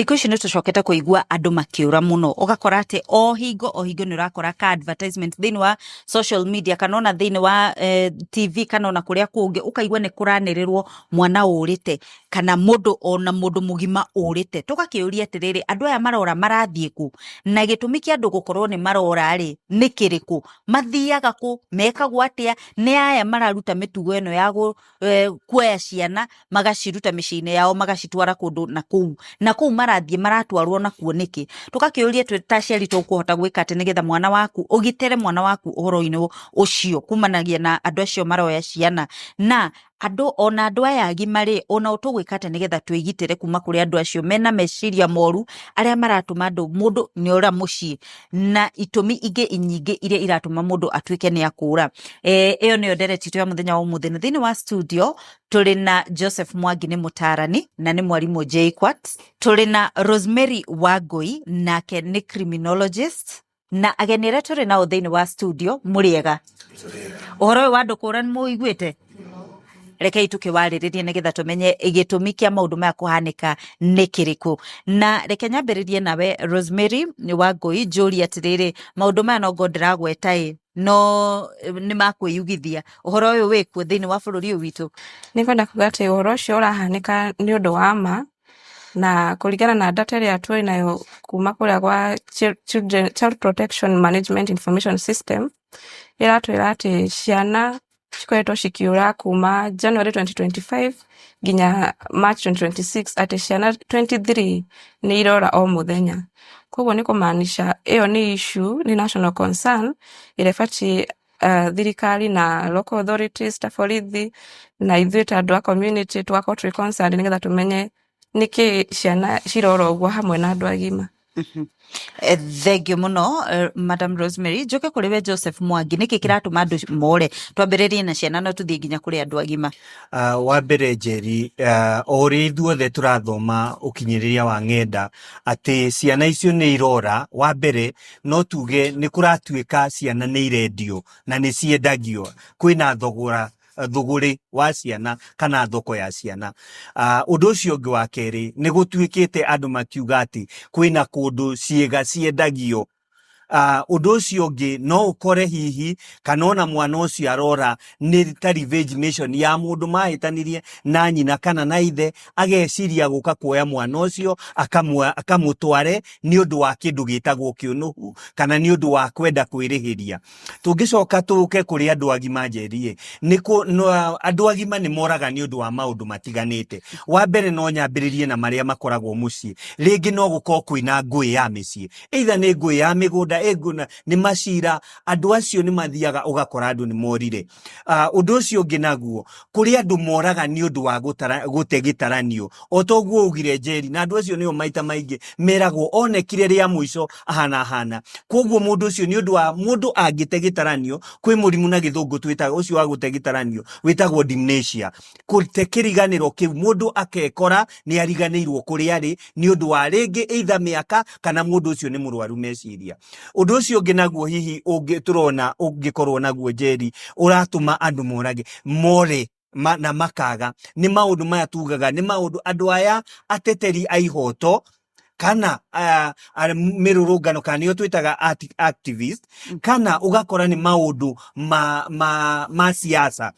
Thikũ ici nĩtũcokete kũigua andũ makĩũra mũno, ũgakora atĩ o hingo nĩũrakora ka advertisement thĩinĩ wa social media kana ona thĩinĩ wa TV kana ona kũrĩa kũngĩ, ũkaigua nĩ kũranĩrĩrwo mwana ũrĩte kana mũndũ mũgima ũrĩte. Tũgakĩũria atĩrĩrĩ, andũ aya marora marathiĩ kũ? Na gĩtũmi kĩa andũ gũkorwo nĩ marora rĩ nĩ kĩrĩkũ? Mathiaga kũ? Mekagwo atĩa? Nĩ aya mararuta mĩtugo ĩno ya kuoya ciana magaciruta mĩciĩ-inĩ yao magacitwara kũndũ na kũu marathiĩ maratwarwo nakuo nĩkĩ? Tũgakĩũria twĩ ta aciari tũkũhota gwĩka atĩ nĩgetha mwana waku ũgitĩre mwana waku ũhoro-inĩ ũcio kumanagia na andũ acio maroya ciana. Na andũ aya agima rĩ, ona tũgwĩka atĩ nĩgetha twĩgitĩre kuma kũrĩ andũ acio mena meciria moru arĩa maratũma mũndũ nĩora mũciĩ na itũmi ingĩ nyingĩ iria iratũma mũndũ atuĩke nĩ akũra. Ĩyo nĩyo ndereti ya mũthenya wa ũmũthĩ, na thĩinĩ wa studio tũrĩ na Joseph Mwangi nĩ mũtarani na nĩ mwarimũ JKUAT. Tũrĩ na Rosemary Wangui nake nĩ criminologist, na ageni arĩa tũrĩ nao thĩinĩ wa studio mũrĩega. Ũhoro ũyũ wa andũ kũra nĩ mũiguĩte? Rekei tũkĩwarĩrĩrie nĩgetha tũmenye gĩtũmi kĩa maũndũ maya kũhanĩka nĩ kĩrĩkũ. Na reke nyambĩrĩrie nawe Rosemary Wangui, njũrie atĩrĩrĩ, maũndũ maya no ngo ndĩragweta no nĩ makwĩyugithia, ũhoro ũyũ wĩkuo thĩinĩ wa bũrũri ũyũ witũ? Nĩ kwenda kuga atĩ ũhoro ũcio ũrahanĩka nĩ ũndũ wa ma, na kũringana na data ĩrĩa twĩ nayo kuma kũrĩa gwa Child Protection Management Information System, ĩratwĩra atĩ ciana cikoretwo cikiũra kuma January 2025 nginya March 2026, atĩ ciana 23 nĩ irora o mũthenya. Koguo nĩ kũmaanisha ĩyo nĩ issue, nĩ national concern ĩrĩa ĩbatiĩ thirikari na local authorities ta borithi na ithuĩ ta andũ a community tũgakorwo twĩ concerned nĩgetha tũmenye nĩkĩ ciana cirora ũguo hamwe na andũ agima. Thengiũ mũno Madam Rosemary. Njoke kũrĩ we Joseph Mwangi, nĩkĩ kĩratũma andũ more? Twambĩrĩrie na ciana no tũthiĩ nginya kũrĩ andũ agima. Wa mbere Njeri, o ũrĩa ithuothe tũrathoma ũkinyĩrĩria wa ng'enda atĩ ciana icio nĩ irora, wa mbere no tuge nĩ kũratuĩka ciana nĩ irendio na nĩ ciendagio, kwĩna thũgũrĩ wa ciana kana thoko ya ciana. Ũndũ ũcio ũngĩ wa kerĩ nĩ gũtuĩkĩte andũ makiuga atĩ kwĩna kũndũ ciĩga ciendagio. Ũndũ ũcio ũngĩ no ũkore hihi kana ona mwana ũcio arora nĩ ta revenge mission ya mũndũ mahĩtanirie na nyina kana na ithe, ageciria gũka kuoya mwana ũcio akamũtware nĩ ũndũ wa kĩndũ gĩtagwo kĩũnũhu kana nĩ ũndũ wa kwenda kwĩrĩhĩria. Tũngĩcoka tũke kũrĩ andũ agima Njeri, andũ agima nĩ moraga nĩ ũndũ wa maũndũ matiganĩte. Wa mbere no nyambĩrĩrie na marĩa makoragwo mũciĩ. Rĩngĩ no gũkorwo kwĩna ngũĩ ya mĩciĩ, either nĩ ngũĩ ya mĩgũnda, nĩ macira, andũ acio nĩ mathiaga ũgakora andũ nĩ morire. Ũndũ ũcio ũngĩ naguo, kũrĩ andũ moraga nĩ ũndũ wa gũte gĩtaranio, o toguo ugire Njeri, na andũ acio nĩo maita maingĩ meragwo onekire rĩa mũico ahana. Koguo mũndũ ũcio nĩ ũndũ wa mũndũ angĩte gĩtaranio, kwĩ mũrimũ na gĩthũngũ twĩtaga ũcio wa gũte gĩtaranio wĩtagwo dementia. Gũte kĩriganĩro kĩu mũndũ akekora nĩ ariganĩirwo kũrĩa arĩ nĩ ũndũ wa rĩngĩ either mĩaka kana mũndũ ũcio nĩ mũrwaru meciria. Ũndũ ũcio ũngĩ naguo hihi tũrona ũngĩkorwo naguo Njeri ũratũma andũ more na makaga, nĩ maũndũ maya tugaga nĩ maũndũ andũ aya ateteri a ihoto kana mĩrũrũngano kana nĩo twĩtaga activist, kana ũgakora nĩ maũndũ ma siasa.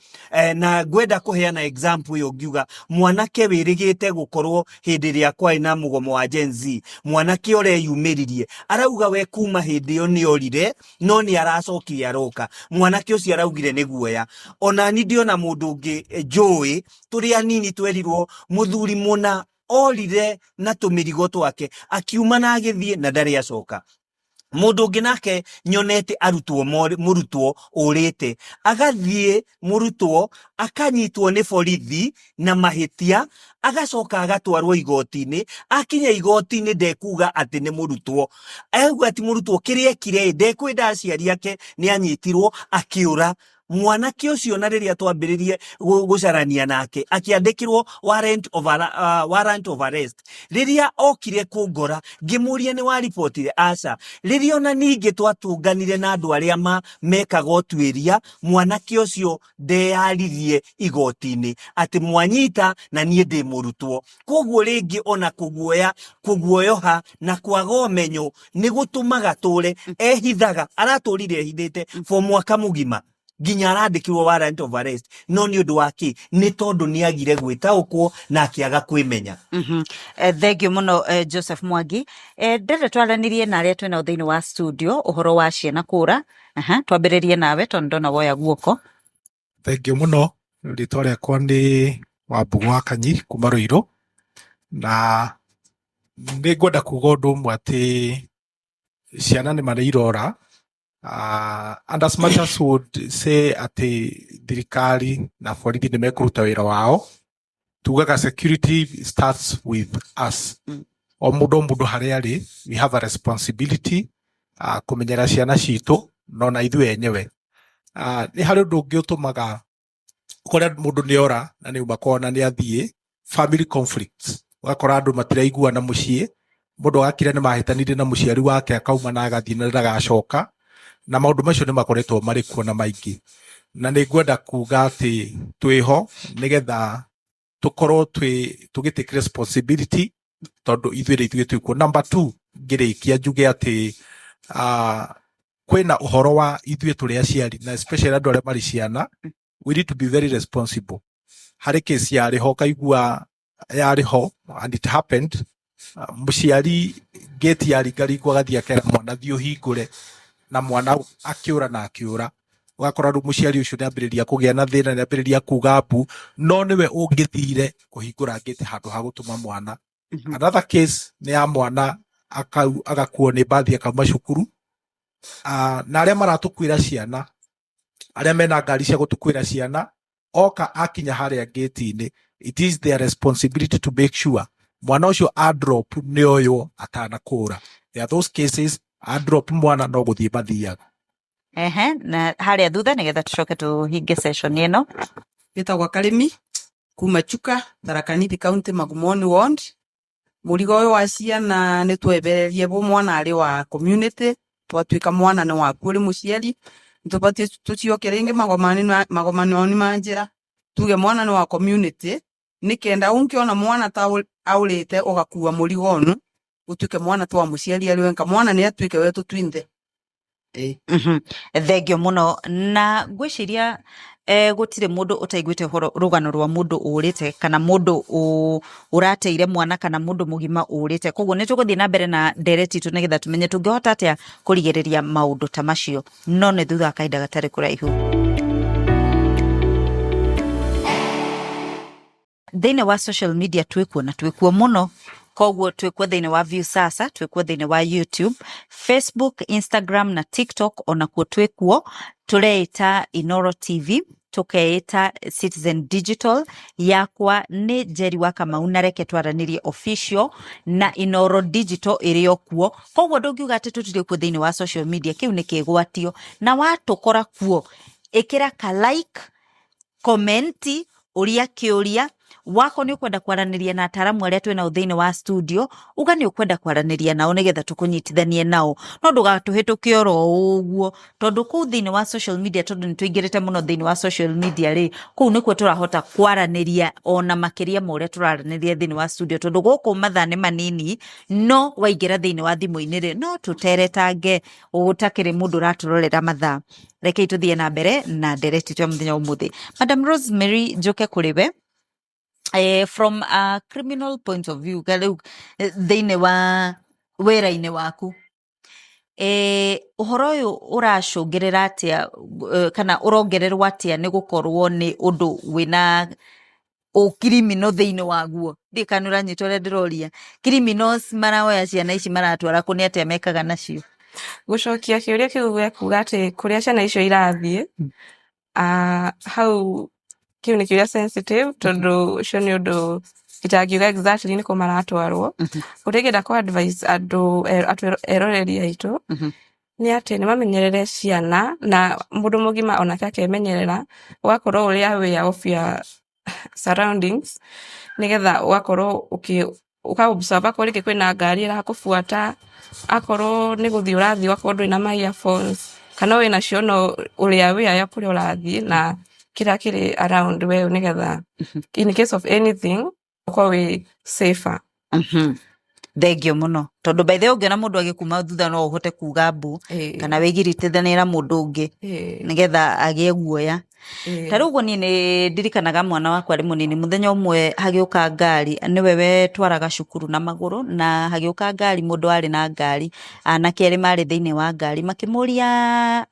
Na ngwenda kũheana example yo ngiuga mwanake wĩrĩgĩte gũkorwo hĩndĩ ĩrĩa kwarĩ na mũgomo wa Gen Z, mwanake ũreyumĩririe arauga we kuma hĩndĩ ĩyo nĩ orire no nĩ aracokire aroka. Mwanake ũcio araugire nĩ guoya. Ona ni ndiona mũndũ ũngĩ njũĩ tũrĩ anini twerirwo mũthuri mũna orire na tũmĩrigo twake akiuma na agĩthiĩ na ndarĩ acoka. Mũndũ ũngĩ nake nyonete mũrutwo ũrĩte agathiĩ, mũrutwo akanyitwo nĩ borithi na mahĩtia, agacoka agatwarwo igoti-inĩ. Akinya igoti-inĩ ndekuga atĩ nĩ mũrutwo, auga atĩ mũrutwo kĩrĩa ekire ndekwenda aciari ake nĩ anyitirwo akĩũra. mwanake ucio na riria twambiririe gucarania nake akiandikirwo warrant of arrest riria okire kungora ngimuria ni wa reportire aca riria ona ningi twatunganire na andu aria mekaga utwiria mwanake ucio ndeyaririe igoti-ini ati mwanyita na nie ndi murutwo koguo ringi ona kuguoyoha na kwaga umenyo ni gutumaga ture ehithaga araturire ehithite for mwaka mugima ginya arandikirwo warrant of arrest no ni undu waki ni tondu ni agire gwitaukwo na akiaga kwimenya. Thengio muno Joseph Mwangi. Ndere twaranirie na aria twina thiini wa studio uhoro wa ciana kura. Twambiririe nawe tondu ndona woya guoko. Thengio muno ritwa riakwa ni Wambugu wa Kanyi kuma Ruiru na ni ngwenda kuga undu umwe ati ciana ni mareirora. And as much as would say ati thirikari na borithi ni mekuruta wira wao, tugaga security starts with us. O mundu haria ari, we have a responsibility kumenyera ciana citu no na ithuĩ enyewe. Ni hari undu ungi utumaga kuria mundu ni ora na ni umakona ni athie family conflicts. Ugakora andu matiraiguana mucii, mundu agakira ni mahitanire na muciari wake akauma na agathie na ndagacoka. Na maundu macio ni makoretwo mari kuo na maingi na ni ngwenda kuga ati twiho nigetha tukorwo tugitake responsibility tondu ithuĩ twikuo. Number 2 ngirikia njuge ati kwina uhoro wa ithuĩ turi aciari na especially andu aria mari ciana, we need to be very responsible. Hari case yariho kaigua yariho and it happened, muciari gate yari ngaringwo gathia akera mwana thio hingure na mwana akiura na akiura. Ugakora ru muciari ucio niambiriria kugia na thina, niambiriria kuga mbu no niwe ungithire kuhingura gate handu ha gutuma mwana. Another case ni ya mwana agakuo ni bathi akauma cukuru. Na aria maratukwira ciana, aria mena ngari cia gutukwira ciana, oka akinya haria gate-ini, it is their responsibility to make sure mwana ucio adrop ni oyo atanakura. There are those cases adrop mwana no guthie bathiaga. Na haria thutha nigetha tucoke tuhinge session ino. Gitagwa Karimi kuma Chuka, Tharaka Nithi County, Magumoni Ward. Murigo uyu wa ciana ni twebererie bo mwana ari wa community, twatuika mwana ni waku uri muciari, nitubatie tucioke ringi magomano ni manjira tuge mwana ni wa community, nikenda unkiona mwana ta aurite ugakua murigo onu utuike mwana twa muciari ari wenka mwana ni atuike wetu twinde. Thengio muno na gwiciria gutire mundu utaiguite rugano rwa mundu urite kana mundu urateire mwana kana mundu mugima urite. Koguo ni tuguthie na mbere na ndereti tu nigetha tumenye tungihota atia kurigiriria maundu ta macio no ni thutha kaida gatari kuraihu. Thiini wa social media twikuo muno. Koguo twikuo thiini wa Viusasa, twikuo thiini wa YouTube, Facebook, Instagram na TikTok. Ona kuo twikuo tureita Inoro TV, tukeita Citizen Digital. Yakwa ni Njeri wa Kamau na reke twaranirie official na Inoro Digital irio kuo. Koguo ndungiuga ati tutire kuo thiini wa social media, kiu ni kigwatio na watukora kuo ikira ka like, commenti, uria kiuria wako ni ukwenda kwaraniria na ataramu aria twina uthiini wa studio, uga ni ukwenda kwaraniria nao nigetha tukunyitithanie nao no ndugatuhituke oro uguo tondu ku thiini wa social media tondu ni tuingirite muno thiini wa social media ri ku ni kwe turahota kwaraniria ona makiria mo uria turaraniria thiini wa studio tondu guku mathane manini no waingira thiini wa thimu-ini ri no tuteretange ugutakire mundu raturorera mathaa. Reke ituthie na mbere na ndereti twa muthenya umuthi. Madam Rosemary Njoke kuriwe, from a criminal point of view, thiini wa wira-ini waku, uhoro uyu uracungirira atia kana urongererwa atia ni gukorwo ni undu wina criminal thiini waguo? Ndikanura nyito ria ndiroria criminals maraoya ciana ici maratwara kuni atia mekaga nacio? Gucokia kiuria kiu gwa kuga ati kuria ciana icio irathie hau kiu ni kiuria sensitive tondu ucio ni undu itagiuga exactly ni ko maratwarwo. Utigenda ku advise andu eroreri aitu nĩ atĩ nĩ mamenyerere ciana na mũndũ mũgima onake akemenyerera, ũgakorwo ũrĩ aware of your surroundings, nĩgetha ũgakorwo ũka-observe akorwo rĩngĩ kwĩna ngari ĩrakũbuata, akorwo nĩ gũthiĩ ũrathiĩ ũgakorwo ndũrĩ na ma earphones, kana wĩna cio no ũrĩ aware ya kũrĩa ũrathiĩ na kĩrĩa kĩrĩ around we, nĩgetha in case of anything ũkorwo wĩ safer. Thengio muno tondu by the way ungiona mundu agikuma thutha no uhote kuga mbu kana wigiritithanira mundu ungi nigetha agie guoya. Tari uguo ni ndirikanaga mwana wakwa ari munini, muthenya umwe hagiuka ngari, niwe we twaraga cukuru na maguru, na hagiuka ngari, mundu ari na ngari, anake eri mari thiini wa ngari, makimuria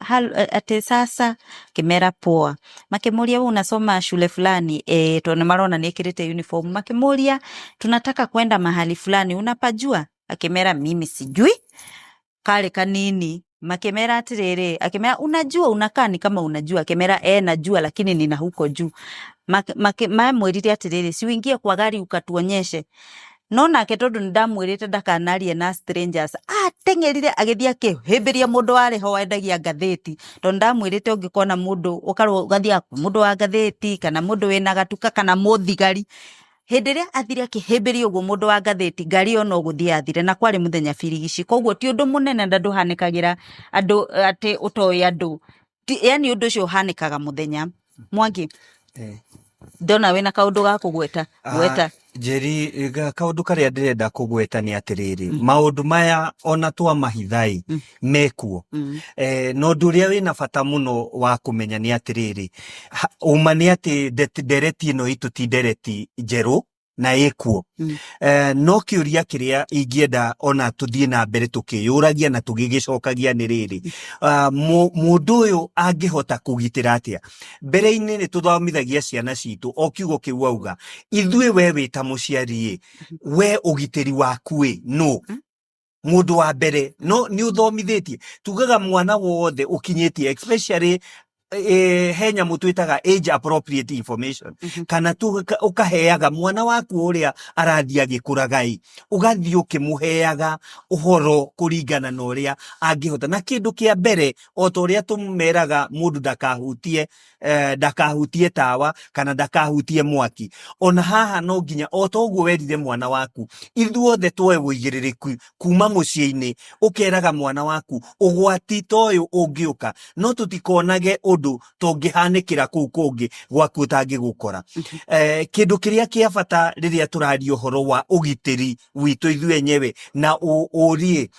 ati sasa, kimera poa, makimuria unasoma shule fulani, tondu marona niekirite uniform, makimuria tunataka kwenda mahali fulani, unapajua? Akimera mimi sijui. Kale kanini makemera atirere, akemera unajua, unakaa ni kama unajua. Akemera najua lakini nina huko juu. Mwirire atirere, si uingie kwa gari ukatuonyeshe. Nona tondu ndamwirite ndakanarie na strangers, tengerire agithia akihimbiria mundu wari ho endagia ngatheti, tondu ndamwirite ungikona mundu ukarwo gathia mundu wa ngatheti kana mundu wina gatuka kana muthigari. Hindi ria athire akihimbiria uguo mundu wa ngatheti, ngari yo no guthia athire, na kwari muthenya birigici, koguo ti undu munene ndandu hanikagira andu ati utoi andu, yani undu ucio hanikaga muthenya. Mwangi ndona wina kaundu ga kugweta gweta Njeri, kaundu karia ndirenda kugweta ni atiriri, maundu maya ona twa mahithai mekuo, no nduria wina bata muno wa kumenya ni atiriri, uma ni ati ndereti ino itu ti ndereti njeru na ikuo. No kiuria kiria ingienda ona tuthie na mbere tukiyuragia na tugigicokagia ni riri, mundu uyu angihota kugitira atia. Mbere-ini ni tuthomithagia ciana citu o kiugo kiu auga, ithue we wita muciari, we ugitiri waku no mundu wa mbere no ni uthomithetie. Tugaga mwana wothe ukinyitie, especially henya mutwitaga age appropriate information, kana tu ukaheaga mwana waku uria arathia gikuragai, ugathii ukimuheaga uhoro kuringana na uria angihota. Na kindu kia mbere o to uria tumeraga mundu ndakahutie tawa kana ndakahutie mwaki, ona haha no nginya o to uguo werire mwana waku, ithuothe twoe wigiririku kuma muciini, ukeraga mwana waku ugwati toyo ungiuka, no tutikonage undu tungihanikira kuu kungi gwaku utangigukora. Kindu kiria kia bata riria turaria uhoro wa ugitiri witu ithu enyewe na urie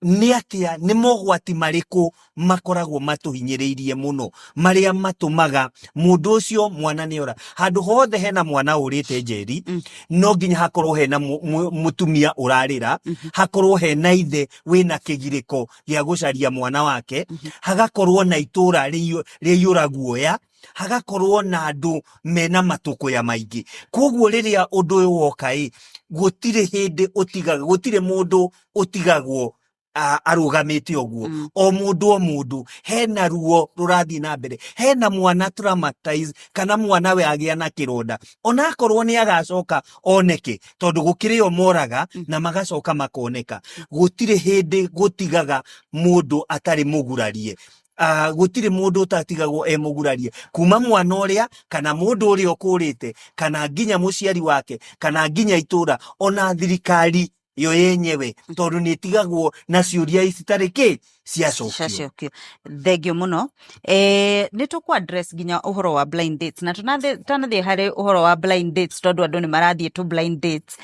ni atia, ni mogwati mariku makoragwo matuhinyiriirie muno, maria matumaga mundu ucio mwana niora. Handu hothe hena mwana urite Njeri, no nginya hakorwo hena mutumia urarira, hakorwo hena ithe wina kigiriko gia gucaria mwana wake, hagakorwo na itura riyura guoya, hagakorwo na andu mena matuko ya maingi. Koguo riria undu uyu woka gutire hindi utigaga, gutire mundu utigagwo arugamite oguo. O mundu hena ruo rurathi na mbere, hena mwana traumatize kana mwana we agia na kironda, ona akorwo ni agacoka oneke tondu gukiri o moraga na magacoka makoneka. Gutire hindi gutigaga mundu atari mugurarie, gutire mundu utatigagwo mugurarie, kuma mwana uria kana mundu uria ukurite kana nginya muciari wake kana nginya itura ona thirikari yo yenyewe, tondu ni tigagwo na ciuria icitariki ciacokio. Thengio muno. Ni tuku address ginya uhoro wa blind dates, na tunathie hari uhoro wa blind dates tondu andu ni marathie tu blind dates.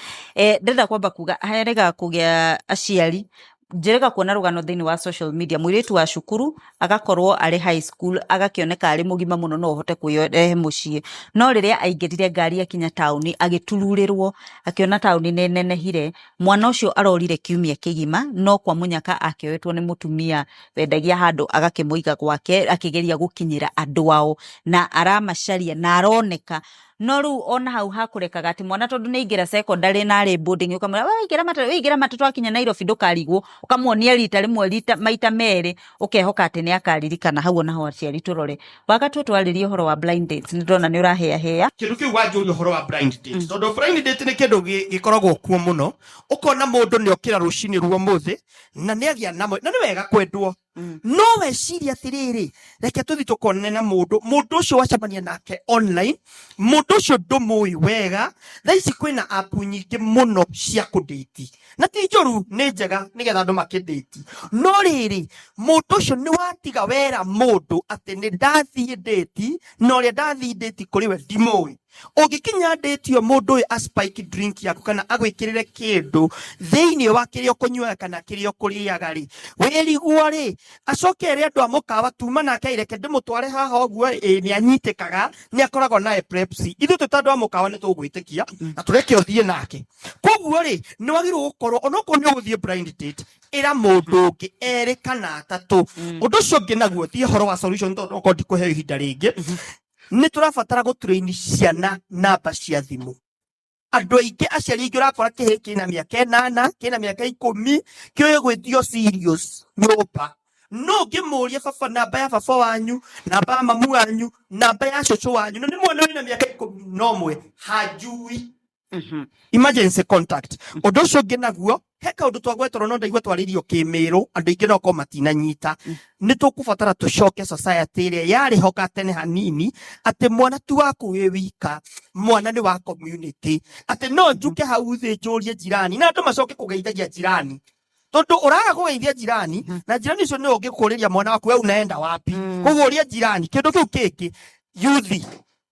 Ndenda kwamba kuga harega kugia aciari njirega kuona rugano thiini wa social media, mwiritu wa cukuru agakorwo ari high school agakioneka ari mugima muno no hote kuyorehe mucii, no riria aingirire ngari akinya tauni agitururirwo akiona tauni ni nenehire, mwana ucio arorire kiumia kigima, no kwa munyaka akioetwo ni mutumia wendagia handu agakimuiga gwake akigeria gukinyira andu ao na aramacaria na aroneka. No riu ona hau hakurekaga ati mwana tondu ni ingira secondary na ari boarding, ukamwira we igira matatu akinya Nairobi ndukarigwo, ukamuonia rita rimwe maita meri, ukehoka ati ni akaririkana. Hau ona ho aciari turore wakati twaririe uhoro wa blind dates, ndona ni urahea kindu kiu wanjuri uhoro wa blind dates, tondu blind date ni kindu gikoragwo kuo muno. Ukona mundu ni okira rucini ruo muthi na ni agia namwe, na ni wega kwendwo no weciria atiriri reke tuthi tukone na mundu ucio wacemania nake online mundu ucio ndumuyi wega thaici kwina app nyingi muno cia kudate na ti njoru ni njega nigetha andu makidate no riri mundu ucio ni watiga wera mundu ati ni ndathie date no ria ndathie date kuri we ndimuyi ungikinya date yo mundu uyu a spike drink yaku kana agwikirire kindu thiini wa kirio kunywa kana kirio kuriaga ri weriguo ri acoke ri andu amukawa tuma nake ireke ndimutware haha oguo ni anyitikaga ni akoragwo na epilepsy ithu tutandu amukawa ni tugwitikia na tureke uthie nake koguo ri ni wagirwo gukorwo onoko ni uguthie blind date ira mundu ungi eri kana atatu undu ucio ungi naguo thie horo wa solution tondu ko ndikuhe ihinda ringi ni turabatara gutrain ciana namba cia thimu andu aingi aciari aingi urakora kihi kina miaka 8 kina miaka 10 kioye gwithio serious nyumba no ngimuria baba namba ya baba wanyu namba ya mamu wanyu namba ya cucu wanyu no ni mwana wina miaka 11 hajui emergency contact undu ucio ungi naguo heka undu twagwetoro no ndaigua twaririo kimiro andu aingi no ko matina nyita ni tukubatara tucoke society ria yari hoka tene hanini ati mwana tu waku wi wika mwana ni wa community ati no njuke hau thi njurie jirani na andu macoke kugeithagia jirani tondu uraga kugeithia jirani na jirani ucio ni ungikuriria mwana waku we unaenda wapi kuguria jirani kindu kiu kiki youth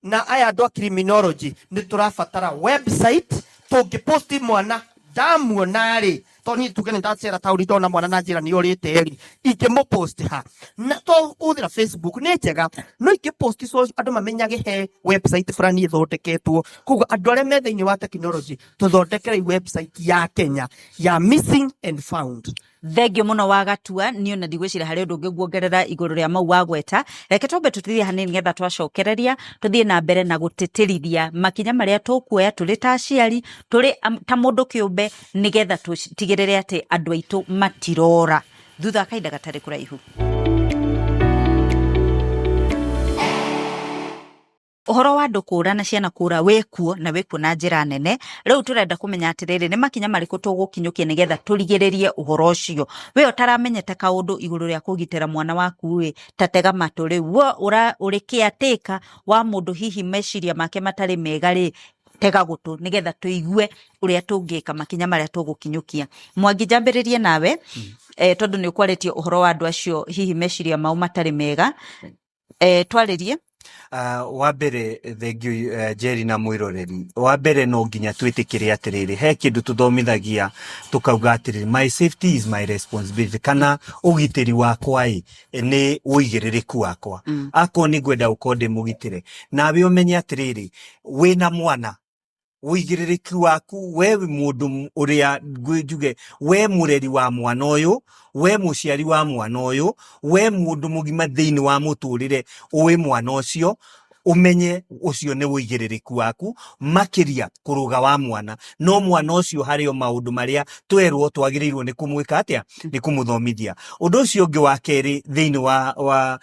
na aya andu a criminology ni turabatara website tungiposti mwana ndamuonari toni tukene ndacera tauri tona mwana na njira ni urite ri ingimupost ha na to uthira Facebook ni njega no ingipost so andu mamenyage he website fulani ithondeketwo kugo andu aria me thiini wa technology tuthondekere website ya Kenya ya missing and found. Thengio muno wa gatua ni ona ndigwicira hari undu ngiguongerera iguru ria mau wagweta reke twambe tutithie hanini ngetha twacokereria tuthie na mbere na gutitirithia makinya maria tukuoya tuli ta aciari tuli ta mundu kiumbe nigetha tutigirire ati andu aitu matirora thutha kaida gatari kuraihu. Uhoro wa andu kurana ciana kura wekuo na wekuo na njira nene riu turenda kumenya atiriri ni makinya mariku tugukinyukia nigetha turigiririe uhoro ucio we utaramenyete kaundu iguru ria kugitira mwana waku we tatega matu riu uri kiateka wa mundu hihi meciria make matari mega ri tega gutu nigetha tuigue uria tungika makinya maria tugukinyukia. Mwangi njambiririe nawe tondu ni ukwaretie uhoro wa andu acio hihi meciria mau matari mega twaririe. Wabere thengio Jerry na mwiroreri wabere no nginya twitikire atiriri he kindu tuthomithagia tukauga atiriri my safety is my responsibility kana ugitiri wakwa ni uigiririku wakwa ako ni gwenda ukonde mugitire nawe umenye atiriri wina mwana uigiririku waku wewe mundu uria ngwijuge we mureri wa mwana uyu we muciari wa mwana uyu we mundu mugima thiini wa muturire uwi mwana ucio umenye ucio ni uigiririku waku makiria kuruga wa mwana no mwana ucio hario maundu maria twerwo twagirirwo ni kumwika atia ni kumuthomithia undu ucio ungi wa keri thiini wa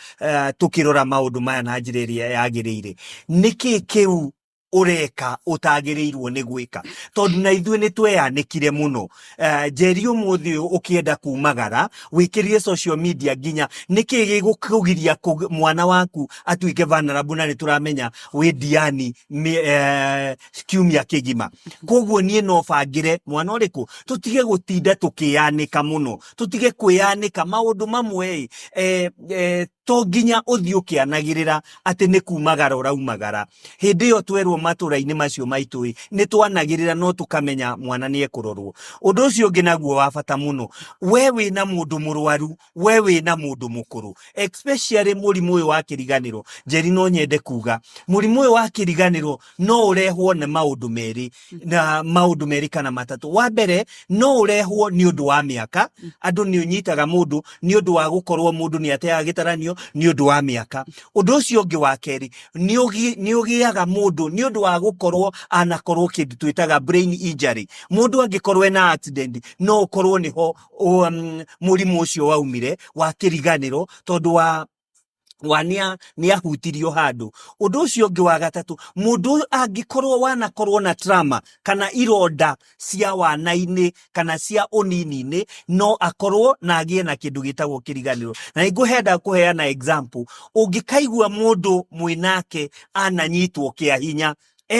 tukirora maundu maya na njira iria yagirire niki kiu ureka utagirirwo ni gwika tondu na ithuĩ ni tweyanikire muno Jerry umuthi ukienda kumagara wikirie social media ginya niki gigukugiria mwana waku atuike vulnerable na nituramenya wi Diani kiumia kigima koguo nie no bangire mwana uriku tutige gutinda tukiyanika muno tutige kwiyanika maundu mamwe to ginya uthi ukianagirira ati ni kumagara uraumagara hindi yo twerwo matura-ini macio maitu ni twanagirira no tukamenya mwana ni ekurorwo undu ucio ungi naguo wa bata muno we wina mundu murwaru we wina mundu mukuru especially murimu uyu wa kiriganiro Jerry no nyende kuga murimu uyu wa kiriganiro no urehwo na maundu meri na maundu meri kana matatu wa mbere no urehwo ni undu wa miaka andu ni unyitaga mundu ni undu wa gukorwo mundu ni ateaga gitaranio ni undu wa miaka undu ucio ungi wa keri ni ugiaga mundu ni undu wa gukorwo anakorwo kindu twitaga brain injury mundu angikorwo na accident no ukorwo niho murimu ucio waumire wa kiriganiro tondu wa wania ni ahutirio handu undu ucio ungi wa gatatu mundu angikorwo wanakorwo na trauma kana ironda cia wana-ini kana cia unini-ini no akorwo na agie na kindu gitagwo kiriganiro na niguhenda kuheana example ungikaigua mundu mwinake ananyitwo kia hinya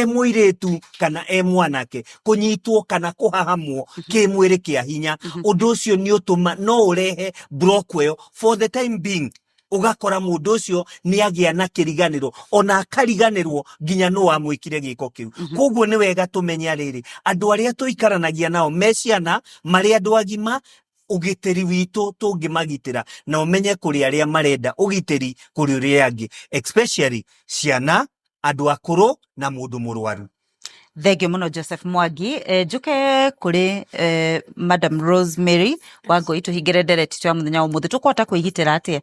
muiretu kana mwanake kunyitwo kana kuhahamwo kimwiri kia hinya undu ucio ni utuma no urehe block weyo for the time being ugakora mundu ucio ni agia na kiriganiro ona akariganirwo nginya no amwikire giko kiu koguo ni wega tumenya riri andu aria tuikaranagia nao meciana mari andu agima ugiteri witu tungimagitira na umenye kuri aria marenda ugiteri kuri uria angi especially ciana andu akuru na mundu murwaru. Thengio muno Joseph Mwangi. Njuke kuri Madam Rosemary Wangui tuhingire ndereti twa muthenya umuthi tukwota kwigitira atia?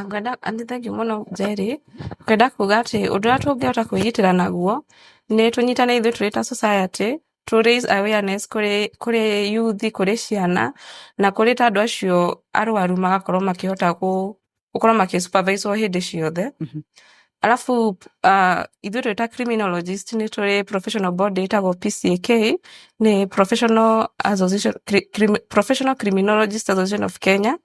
Ngwenda thengio muno Jerry. Ngwenda kuga ati undu uria tungihota kwigitira naguo ni tunyitane ithuĩ tũrĩ ta society to raise awareness kuri youth kuri ciana na kuri ta andu acio arwaru magakorwo makihota gukorwo makisupervise hindi ciothe. Alafu ithuĩ twĩ ta criminologist ni tũrĩ professional body itagwo PCAK ni Professional Criminologist Association of Kenya.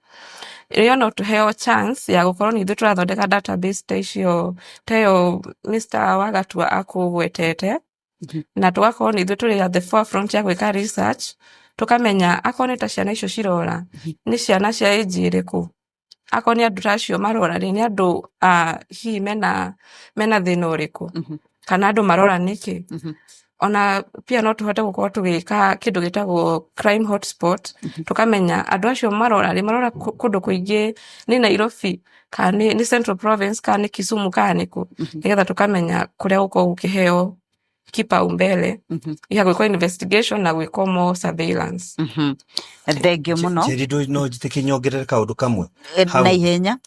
Iyo no tuheo chance ya gukorwo ni ithuĩ tũrathondeka database ta icio tayo Mr. Wagatua akugwetete na tugakorwo ni ithuĩ tũrĩ at the forefront ya gwĩka research tukamenya akorwo nĩ ta ciana icio cirora ni ciana cia age ĩrĩkũ, akorwo nĩ andu tacio marora ni andu hihi mena thĩna ũrĩkũ kana andu marora nĩkĩ. Ona pia no tuhote gukorwo tugika kindu gitagwo crime hotspot tukamenya andu acio marora kundu kuingi ni Nairobi kana ni Central Province kana ni Kisumu kana niku nigetha tukamenya kuria guko gukiheo kipaumbele ya gwĩkwo investigation na gwĩkwo more surveillance. Thengio muno Jerido no jiteke nyongerera kaundu kamwe na ihenya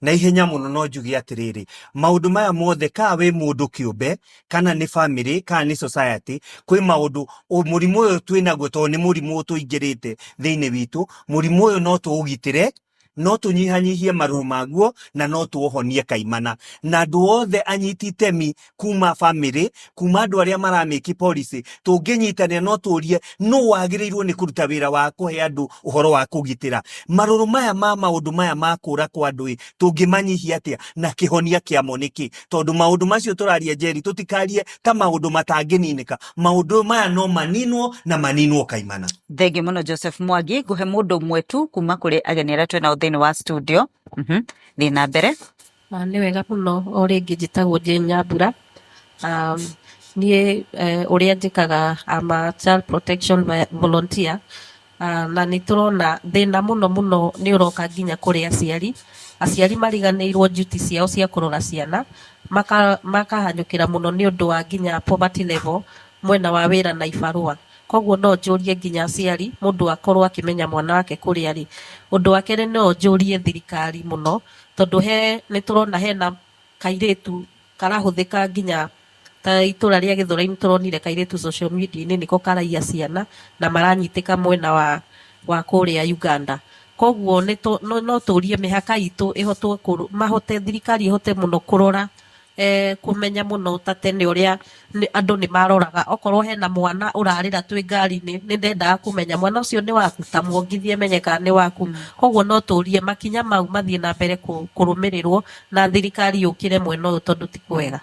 na ihenya muno no njugi atiriri maundu maya mothe ka we mundu kiumbe kana ni family kana ni society kwi maundu murimu uyu twinaguo to ni murimu tuingirite thiini witu murimu uyu no tuugitire no tunyihanyihie maruo maguo na no tuohonie kaimana na andu othe anyiti itemi kuma family kuma andu aria maramiki policy tunginyitanira no turie no wagirirwo ni kuruta wira wa kuhe andu uhoro wa kugitira maruru maya ma maundu maya ma kura kwa andu tungimanyihia atia na kihonia kia moniki tondu maundu macio turaria Jerry tutikarie ta maundu matangininika maundu maya no maninwo na maninwo kaimana. Thengio muno Joseph Mwangi. Nguhe mundu mwetu kuma kuri ageni aria twina thĩinĩ wa studio thiĩ na mbere. Nĩ wega mũno o rĩngĩ njĩtagwo Jane Nyambura. Niĩ ũrĩa njĩkaga ama child protection volunteer na nĩ tũrona thĩna mũno nĩ ũroka nginya kũrĩ aciari mariganĩirwo duty ciao cia kũrora ciana makahanyũkĩra mũno nĩ ũndũ wa nginya poverty level mwena wa wĩra na ibarũa. Koguo no njũrie nginya aciari mundu akorwo akimenya mwana wake kuria ri. Undu wa kerĩ no njũrie thirikari muno tondu ni turona hena kairitu karahuthika nginya ta itura ria Gĩthũrai turonire kairitu social media ni niko karaia ciana na maranyitika mwena wa kuria Uganda. Koguo no turie mihaka itu ihotwo mahote thirikari ihote muno kurora kumenya muno ta tene uria andu ni maroraga okorwo hena mwana urarira twi ngari ni ndendaga kumenya mwana ucio ni waku ta muongithie menyeka ni waku. Koguo no turie makinya mau mathie na mbere kurumirirwo na thirikari yukire mwena uyu tondu ti kwega.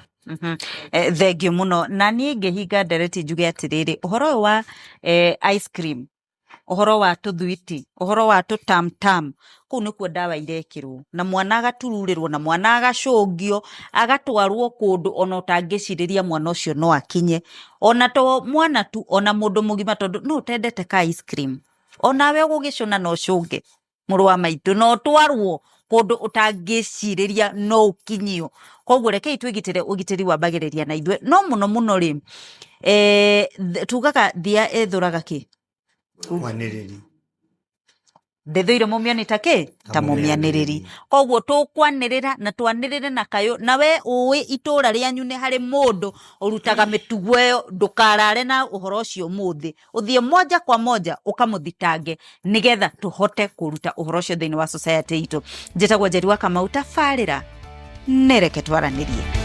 Thengio muno na niĩ ngĩhinga ndereti njuge atiriri uhoro wa ice cream uhoro wa tuthuiti uhoro wa tutamtam kuu nĩkuo ndawa irekirwo na mwana agatururirwo na mwana agacũngio agatwarwo kundu ona ũtangĩcirĩria mwana ũcio no akinye ona to mwana tu ona mũndũ mũgima tondu no tendete ka ice cream onawe ũgũgĩcũna no cũnge mũrũ wa maitũ no twarwo kundu ũtangĩcirĩria no ũkinyio. Koguo rekei twĩgitĩre ũgitĩri wambagĩrĩria na ithuĩ no mũno rĩ tugaga thia ethũraga kĩ wanĩrĩri ndethuire mumiani take ta mumianiriri koguo tukwanirira na twanirire na kayo nawe uwi itura rianyu ni hari mundu urutaga mitugo yo ndukarare na uhoro ucio muthi uthie moja kwa moja ukamuthitange nigetha tuhote kuruta uhoro ucio thiini wa society itu njitagwo Njeri wa Kamau tafarira nereke twaranirie.